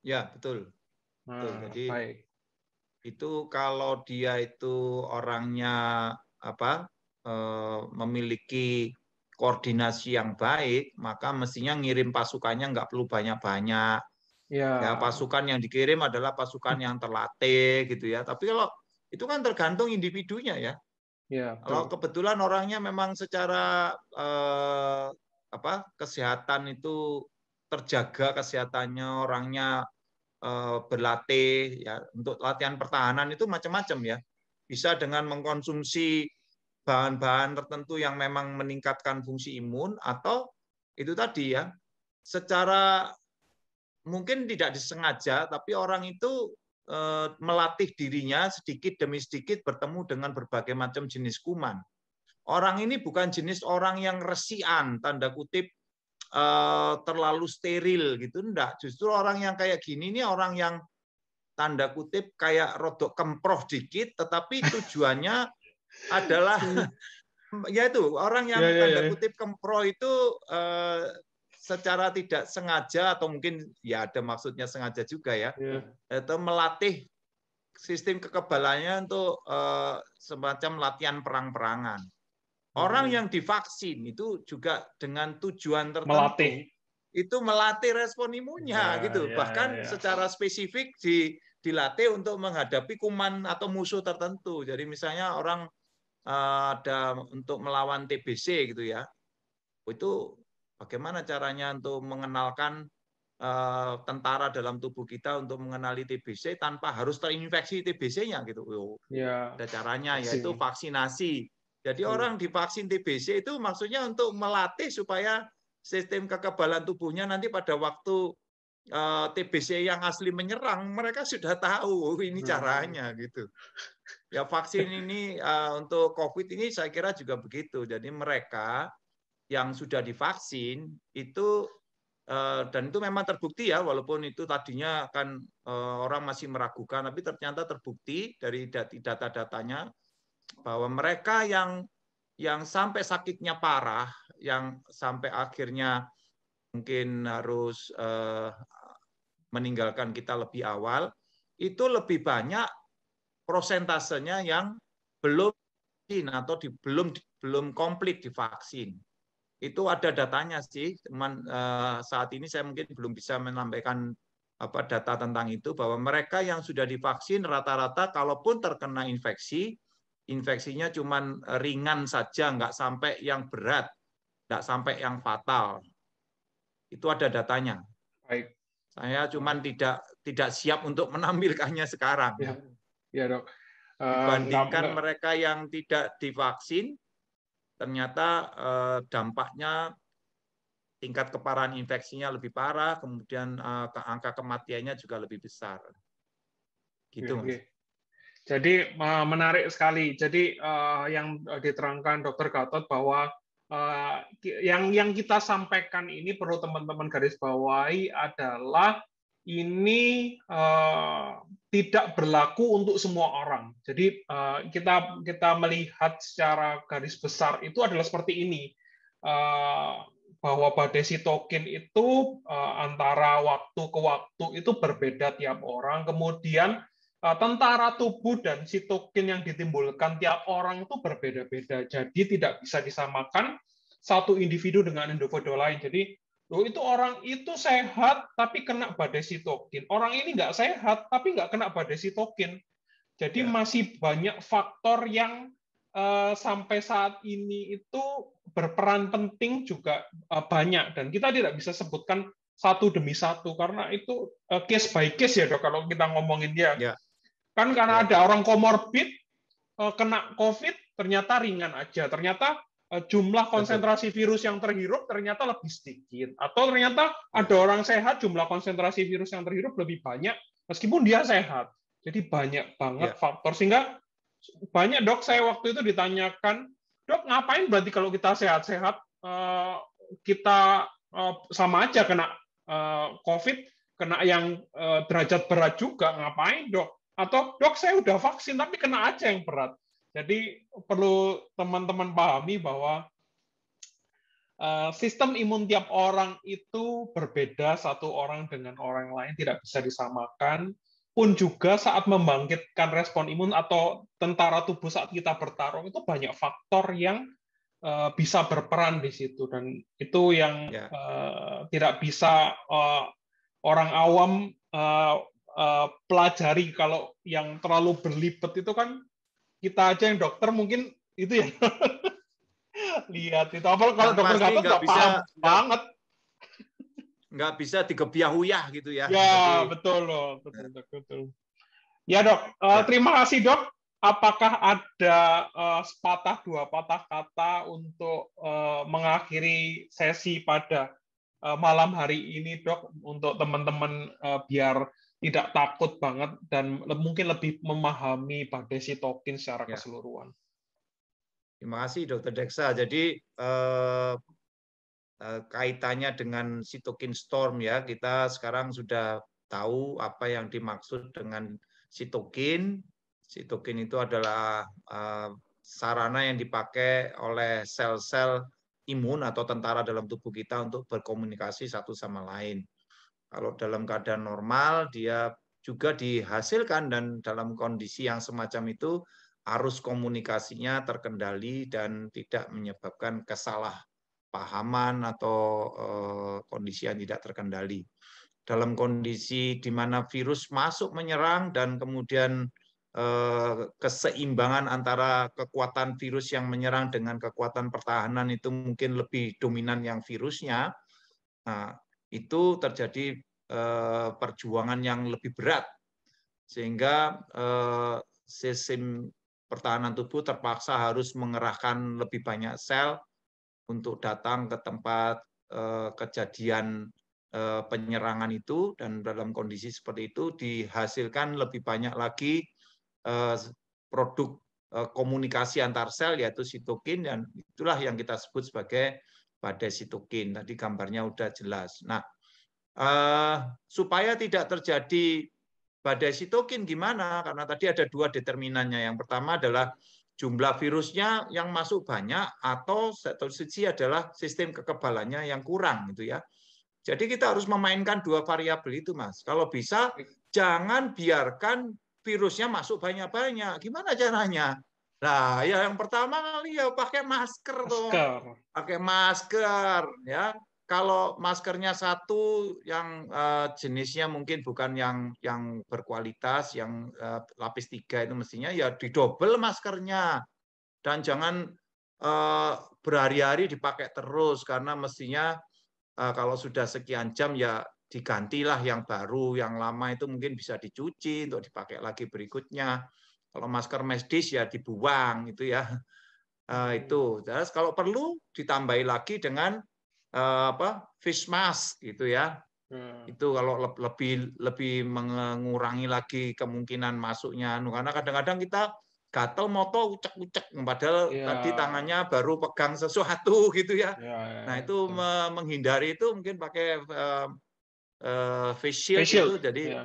Ya, betul. Betul. Nah, Jadi baik. itu kalau dia itu orangnya memiliki koordinasi yang baik, maka mestinya ngirim pasukannya nggak perlu banyak-banyak. Ya, Ya, pasukan yang dikirim adalah pasukan yang terlatih gitu ya. Tapi kalau itu kan tergantung individunya ya. ya, Kalau betul. kebetulan orangnya memang secara kesehatan itu terjaga kesehatannya, orangnya berlatih ya, untuk latihan pertahanan itu macam-macam ya. Bisa dengan mengkonsumsi bahan-bahan tertentu yang memang meningkatkan fungsi imun, atau itu tadi ya, secara mungkin tidak disengaja tapi orang itu melatih dirinya sedikit demi sedikit bertemu dengan berbagai macam jenis kuman. Orang ini bukan jenis orang yang resian tanda kutip terlalu steril gitu, enggak. Justru orang yang kayak gini ini orang yang tanda kutip kayak rodok kemproh dikit, tetapi tujuannya adalah ya itu orang yang Ya, ya, tanda ya. kutip kemproh itu secara tidak sengaja atau mungkin ya ada maksudnya sengaja juga ya, Ya. itu melatih sistem kekebalannya untuk semacam latihan perang-perangan. Orang yang divaksin itu juga dengan tujuan tertentu Melatih. itu melatih respon imunnya Ya, gitu. ya, Bahkan ya. secara spesifik dilatih untuk menghadapi kuman atau musuh tertentu. Jadi misalnya orang ada untuk melawan TBC gitu ya. Itu bagaimana caranya untuk mengenalkan tentara dalam tubuh kita untuk mengenali TBC tanpa harus terinfeksi TBC-nya gitu. Ya, Ada caranya, yaitu vaksin. vaksinasi. Jadi Betul. orang divaksin TBC itu maksudnya untuk melatih supaya sistem kekebalan tubuhnya nanti pada waktu TBC yang asli menyerang, mereka sudah tahu ini caranya gitu. Ya, vaksin ini untuk COVID ini saya kira juga begitu. Jadi mereka yang sudah divaksin itu dan itu memang terbukti ya, walaupun itu tadinya kan orang masih meragukan, tapi ternyata terbukti dari data-datanya bahwa mereka yang sampai sakitnya parah, yang sampai akhirnya mungkin harus meninggalkan kita lebih awal, itu lebih banyak prosentasenya yang belum atau belum komplit divaksin. Itu ada datanya sih, cuman saat ini saya mungkin belum bisa menyampaikan data tentang itu, bahwa mereka yang sudah divaksin rata-rata kalaupun terkena infeksi, infeksinya cuman ringan saja, nggak sampai yang berat, nggak sampai yang fatal. Itu ada datanya. Baik. Saya cuman tidak siap untuk menampilkannya sekarang. Ya, ya, Dok. Dibandingkan Nggak. mereka yang tidak divaksin, ternyata dampaknya tingkat keparahan infeksinya lebih parah, kemudian angka kematiannya juga lebih besar. Gitu, Mas. Jadi menarik sekali. Jadi yang diterangkan Dr. Gatot bahwa yang kita sampaikan ini perlu teman-teman garis bawahi adalah ini tidak berlaku untuk semua orang. Jadi kita melihat secara garis besar itu adalah seperti ini, bahwa badai sitokin itu antara waktu ke waktu itu berbeda tiap orang. Kemudian tentara tubuh dan sitokin yang ditimbulkan tiap orang itu berbeda-beda. Jadi tidak bisa disamakan satu individu dengan individu lain. Jadi loh, itu orang itu sehat tapi kena badai sitokin. Orang ini nggak sehat tapi nggak kena badai sitokin. Jadi masih banyak faktor yang sampai saat ini itu berperan penting juga banyak, dan kita tidak bisa sebutkan satu demi satu karena itu case by case ya dok kalau kita ngomongin dia. Kan karena ada orang komorbid kena COVID ternyata ringan aja, ternyata jumlah konsentrasi virus yang terhirup ternyata lebih sedikit, atau ternyata ada orang sehat jumlah konsentrasi virus yang terhirup lebih banyak meskipun dia sehat. Jadi banyak banget faktor, sehingga banyak dok saya waktu itu ditanyakan, dok ngapain berarti kalau kita sehat-sehat kita sama aja kena COVID, kena yang derajat berat juga, ngapain dok? Atau dok saya udah vaksin tapi kena aja yang berat. Jadi perlu teman-teman pahami bahwa sistem imun tiap orang itu berbeda, satu orang dengan orang lain tidak bisa disamakan. Pun juga saat membangkitkan respon imun atau tentara tubuh saat kita bertarung itu banyak faktor yang bisa berperan di situ, dan itu yang tidak bisa orang awam pelajari. Kalau yang terlalu berlibat itu kan kita aja yang dokter mungkin itu ya lihat itu, apa kalau dokter Gatot nggak paham banget, nggak bisa digebiah-uyah gitu ya. Ya betul loh, betul. Ya dok, terima kasih dok. Apakah ada sepatah dua patah kata untuk mengakhiri sesi pada malam hari ini dok, untuk teman-teman biar tidak takut banget dan mungkin lebih memahami badai sitokin secara keseluruhan. Terima kasih Dr. Deksa. Jadi kaitannya dengan sitokin storm ya, kita sekarang sudah tahu apa yang dimaksud dengan sitokin. Sitokin itu adalah sarana yang dipakai oleh sel-sel imun atau tentara dalam tubuh kita untuk berkomunikasi satu sama lain. Kalau dalam keadaan normal, dia juga dihasilkan, dan dalam kondisi yang semacam itu arus komunikasinya terkendali dan tidak menyebabkan kesalahpahaman atau kondisi yang tidak terkendali. Dalam kondisi di mana virus masuk menyerang dan kemudian keseimbangan antara kekuatan virus yang menyerang dengan kekuatan pertahanan itu mungkin lebih dominan yang virusnya, nah, itu terjadi perjuangan yang lebih berat, sehingga sistem pertahanan tubuh terpaksa harus mengerahkan lebih banyak sel untuk datang ke tempat kejadian penyerangan itu, dan dalam kondisi seperti itu dihasilkan lebih banyak lagi produk komunikasi antar sel yaitu sitokin, dan itulah yang kita sebut sebagai badai sitokin. Tadi gambarnya udah jelas. Nah, supaya tidak terjadi badai sitokin gimana? Karena tadi ada dua determinannya. Yang pertama adalah jumlah virusnya yang masuk banyak, atau satu sisi adalah sistem kekebalannya yang kurang gitu ya. Jadi kita harus memainkan dua variabel itu, Mas. Kalau bisa jangan biarkan virusnya masuk banyak-banyak. Gimana caranya? Nah, ya yang pertama kali ya pakai masker tuh. Pakai masker ya. Kalau maskernya satu yang jenisnya mungkin bukan yang berkualitas, yang lapis 3 itu mestinya ya didobel maskernya, dan jangan berhari-hari dipakai terus, karena mestinya kalau sudah sekian jam ya digantilah yang baru, yang lama itu mungkin bisa dicuci untuk dipakai lagi berikutnya. Kalau masker medis ya dibuang itu ya. Itu. Terus kalau perlu ditambahi lagi dengan face mask gitu ya. Itu kalau lebih mengurangi lagi kemungkinan masuknya, karena kadang-kadang kita gatel moto ucek-ucek padahal tadi tangannya baru pegang sesuatu gitu ya. Nah, itu menghindari itu mungkin pakai face shield Facial. itu jadi Ya.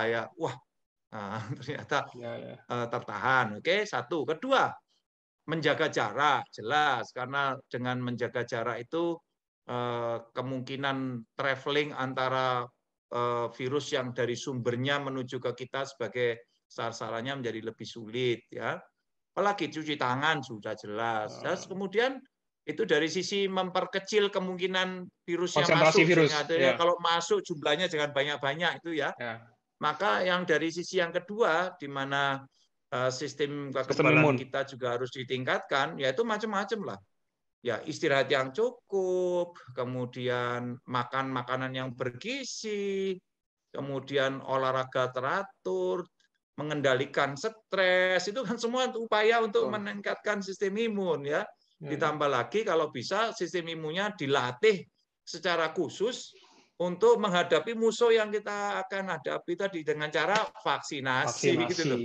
ya wah ternyata Ya. tertahan. Oke, satu. Kedua, menjaga jarak jelas karena dengan menjaga jarak itu kemungkinan traveling antara virus yang dari sumbernya menuju ke kita sebagai sasarannya menjadi lebih sulit ya. Apalagi cuci tangan sudah jelas. Dan kemudian itu dari sisi memperkecil kemungkinan virusnya Konsentrasi masuk virus. sehingga adanya kalau masuk jumlahnya jangan banyak-banyak itu ya. Maka yang dari sisi yang kedua di mana sistem kekebalan kita juga harus ditingkatkan, yaitu macam-macam lah. Ya istirahat yang cukup, kemudian makan makanan yang bergizi, kemudian olahraga teratur, mengendalikan stres, itu kan semua upaya untuk meningkatkan sistem imun ya. Ditambah lagi kalau bisa sistem imunnya dilatih secara khusus untuk menghadapi musuh yang kita akan hadapi tadi dengan cara vaksinasi gitu loh.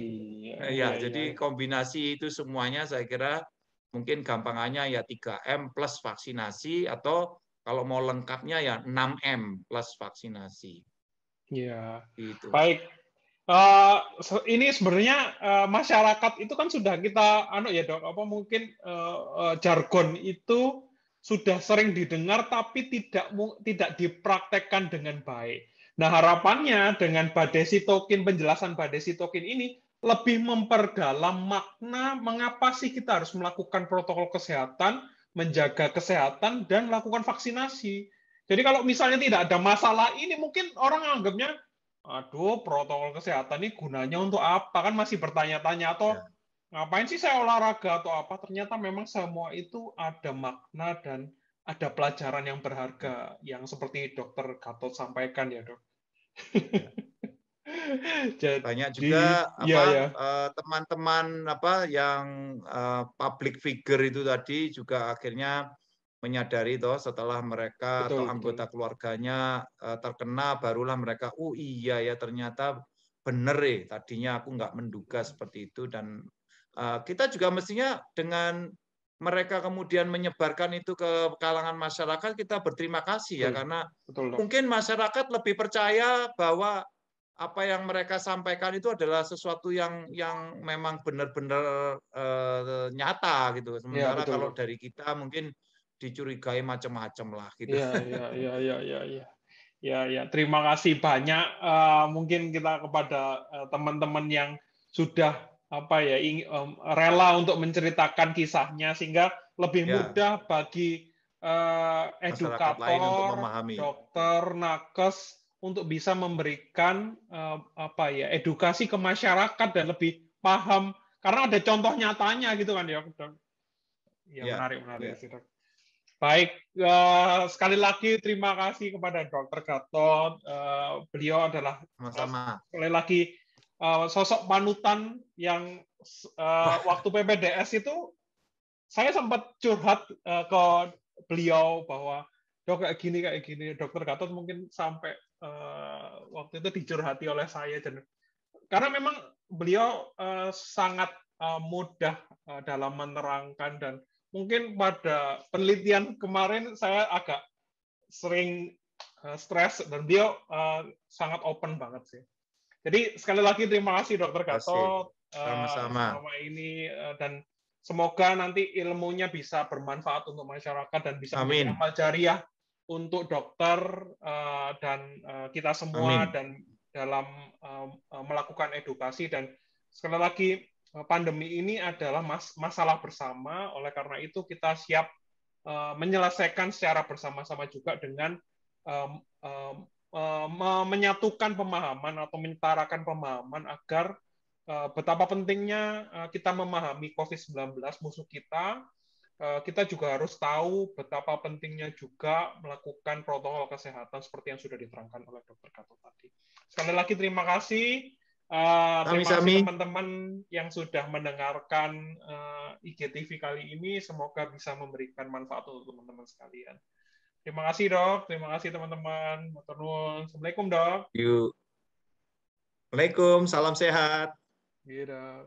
Ya, jadi kombinasi itu semuanya saya kira mungkin gampangannya ya 3M plus vaksinasi atau kalau mau lengkapnya ya 6M plus vaksinasi. Ya, gitu. Baik. Ini sebenarnya masyarakat itu kan sudah kita ya Dok, apa mungkin jargon itu sudah sering didengar tapi tidak dipraktekkan dengan baik. Nah, harapannya dengan Badai Sitokin, penjelasan Badai Sitokin ini lebih memperdalam makna mengapa sih kita harus melakukan protokol kesehatan, menjaga kesehatan, dan melakukan vaksinasi. Jadi kalau misalnya tidak ada masalah ini, mungkin orang anggapnya, aduh, protokol kesehatan ini gunanya untuk apa? Kan masih bertanya-tanya, atau ngapain sih saya olahraga atau apa? Ternyata memang semua itu ada makna dan ada pelajaran yang berharga yang seperti Dokter Gatot sampaikan ya, Dok. Banyak juga teman-teman yang public figure itu tadi juga akhirnya menyadari setelah mereka atau anggota keluarganya terkena, barulah mereka, oh iya ya ternyata benar tadinya aku nggak menduga seperti itu. Dan kita juga mestinya dengan mereka kemudian menyebarkan itu ke kalangan masyarakat, kita berterima kasih ya, karena mungkin masyarakat lebih percaya bahwa apa yang mereka sampaikan itu adalah sesuatu yang memang benar-benar nyata gitu. Sementara kalau dari kita mungkin dicurigai macam-macam lah gitu. Ya, terima kasih banyak mungkin kita kepada teman-teman yang sudah rela untuk menceritakan kisahnya sehingga lebih mudah bagi edukator, dokter, nakes untuk bisa memberikan edukasi ke masyarakat dan lebih paham karena ada contoh nyatanya gitu kan ya. Menarik sih, Dok. Baik, sekali lagi terima kasih kepada Dr. Gatot. Beliau adalah sekali lagi sosok panutan yang waktu PPDS itu saya sempat curhat ke beliau bahwa Dok kayak gini. Dr. Gatot mungkin sampai waktu itu dicurhati oleh saya karena memang beliau sangat mudah dalam menerangkan dan mungkin pada penelitian kemarin saya agak sering stres dan beliau sangat open banget sih. Jadi sekali lagi terima kasih Dr. Gatot selama ini dan semoga nanti ilmunya bisa bermanfaat untuk masyarakat dan bisa menjadi amal jariah untuk dokter dan kita semua dan dalam melakukan edukasi. Dan sekali lagi pandemi ini adalah masalah bersama, oleh karena itu kita siap menyelesaikan secara bersama-sama juga dengan menyatukan pemahaman atau menyetarakan pemahaman agar betapa pentingnya kita memahami COVID-19 musuh kita. Kita juga harus tahu betapa pentingnya juga melakukan protokol kesehatan seperti yang sudah diterangkan oleh Dr. Gatot tadi. Sekali lagi terima kasih. Terima kasih teman-teman yang sudah mendengarkan IGTV kali ini. Semoga bisa memberikan manfaat untuk teman-teman sekalian. Terima kasih, Dok. Terima kasih, teman-teman. Assalamualaikum, Dok. Waalaikumsalam, salam sehat. Iya, Dok.